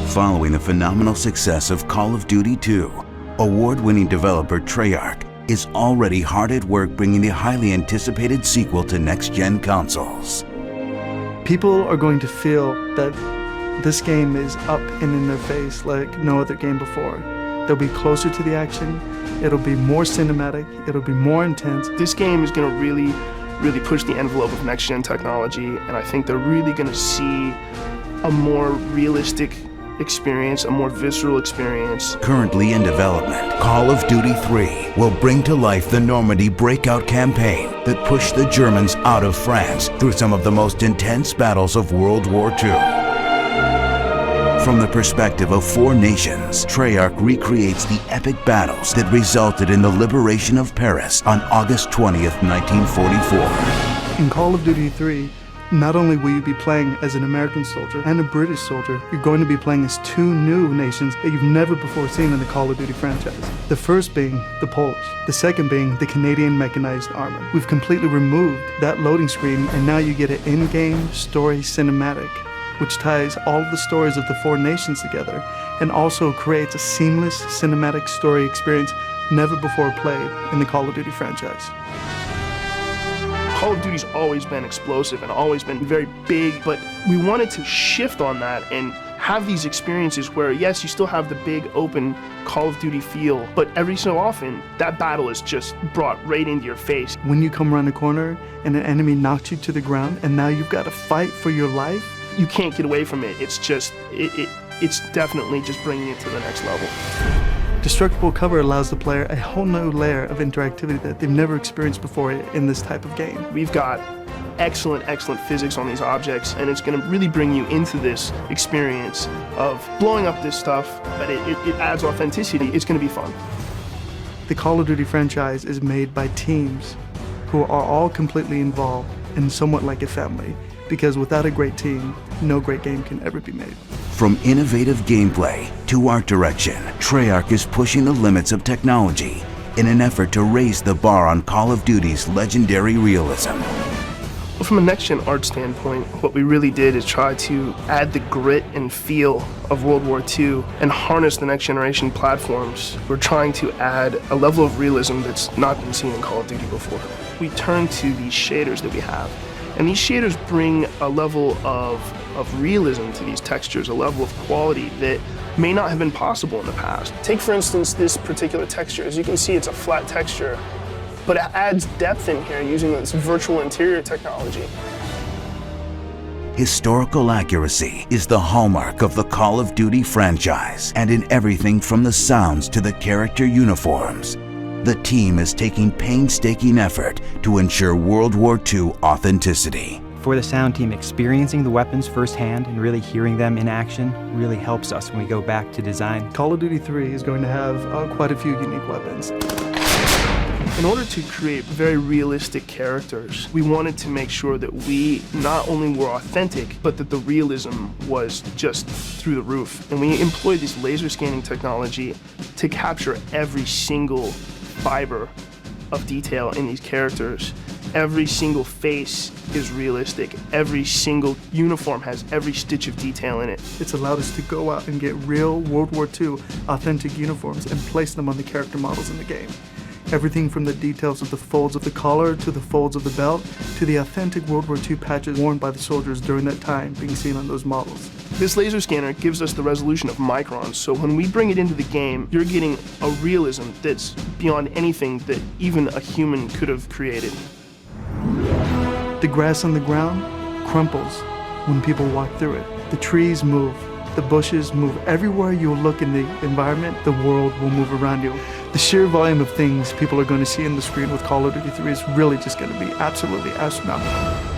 Following the phenomenal success of Call of Duty 2, award-winning developer Treyarch is already hard at work bringing the highly anticipated sequel to next-gen consoles. People are going to feel that this game is up and in their face like no other game before. They'll be closer to the action, it'll be more cinematic, it'll be more intense. This game is going to really push the envelope of next-gen technology, and I think they're really going to see a more realistic experience, a more visceral experience. Currently in development, Call of Duty 3 will bring to life the Normandy breakout campaign that pushed the Germans out of France through some of the most intense battles of World War II. From the perspective of 4 nations, Treyarch recreates the epic battles that resulted in the liberation of Paris on August 20th, 1944. In Call of Duty 3, not only will you be playing as an American soldier and a British soldier, you're going to be playing as 2 new nations that you've never before seen in the Call of Duty franchise. The first being the Polish, the second being the Canadian Mechanized Armor. We've completely removed that loading screen, and now you get an in-game story cinematic, which ties all of the stories of the 4 nations together and also creates a seamless cinematic story experience never before played in the Call of Duty franchise. Call of Duty's always been explosive and always been very big, but we wanted to shift on that and have these experiences where, yes, you still have the big open Call of Duty feel, but every so often, that battle is just brought right into your face. When you come around the corner and an enemy knocks you to the ground and now you've got to fight for your life, you can't get away from it. It's just, it's definitely just bringing it to the next level. Destructible cover allows the player a whole new layer of interactivity that they've never experienced before in this type of game. We've got excellent physics on these objects, and it's going to really bring you into this experience of blowing up this stuff, but it adds authenticity. It's going to be fun. The Call of Duty franchise is made by teams who are all completely involved and somewhat like a family, because without a great team, no great game can ever be made. From innovative gameplay to art direction, Treyarch is pushing the limits of technology in an effort to raise the bar on Call of Duty's legendary realism. From a next-gen art standpoint, what we really did is try to add the grit and feel of World War II and harness the next-generation platforms. We're trying to add a level of realism that's not been seen in Call of Duty before. We turn to these shaders that we have, and these shaders bring a level of realism to these textures, a level of quality that may not have been possible in the past. Take, for instance, this particular texture. As you can see, it's a flat texture, but it adds depth in here using this virtual interior technology. Historical accuracy is the hallmark of the Call of Duty franchise, and in everything from the sounds to the character uniforms, the team is taking painstaking effort to ensure World War II authenticity. For the sound team, experiencing the weapons firsthand and really hearing them in action really helps us when we go back to design. Call of Duty 3 is going to have quite a few unique weapons. In order to create very realistic characters, we wanted to make sure that we not only were authentic, but that the realism was just through the roof. And we employed this laser scanning technology to capture every single fiber of detail in these characters. Every single face is realistic. Every single uniform has every stitch of detail in it. It's allowed us to go out and get real World War II authentic uniforms and place them on the character models in the game. Everything from the details of the folds of the collar to the folds of the belt to the authentic World War II patches worn by the soldiers during that time being seen on those models. This laser scanner gives us the resolution of microns, so when we bring it into the game, you're getting a realism that's beyond anything that even a human could have created. The grass on the ground crumples when people walk through it. The trees move, the bushes move. Everywhere you look in the environment, the world will move around you. The sheer volume of things people are going to see on the screen with Call of Duty 3 is really just going to be absolutely astronomical.